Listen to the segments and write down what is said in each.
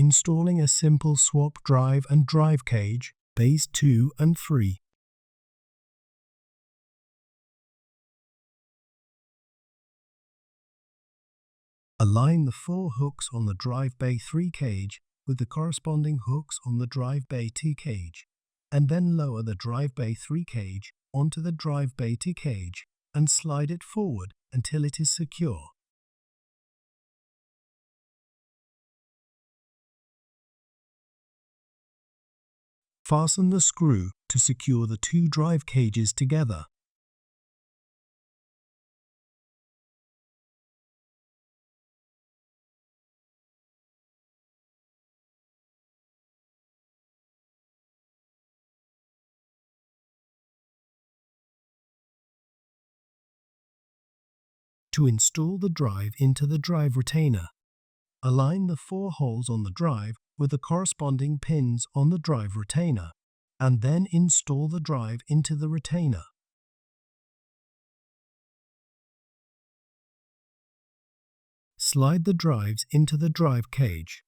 Installing a simple swap drive and drive cage, bays 2 and 3. Align the 4 hooks on the drive bay 3 cage with the corresponding hooks on the drive bay 2 cage, and then lower the drive bay 3 cage onto the drive bay 2 cage and slide it forward until it is secure. Fasten the screw to secure the 2 drive cages together. To install the drive into the drive retainer, align the 4 holes on the drive with the corresponding pins on the drive retainer, and then install the drive into the retainer. Slide the drives into the drive cage.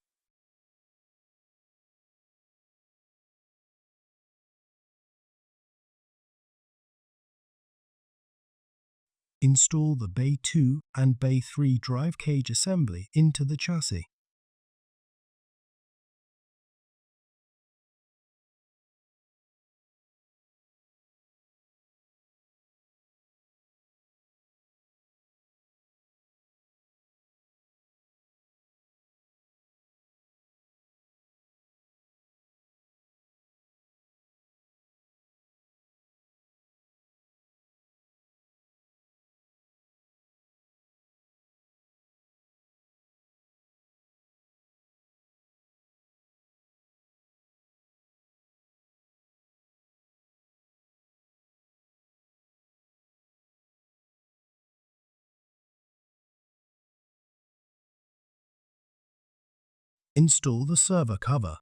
Install the bay 2 and bay 3 drive cage assembly into the chassis. Install the server cover.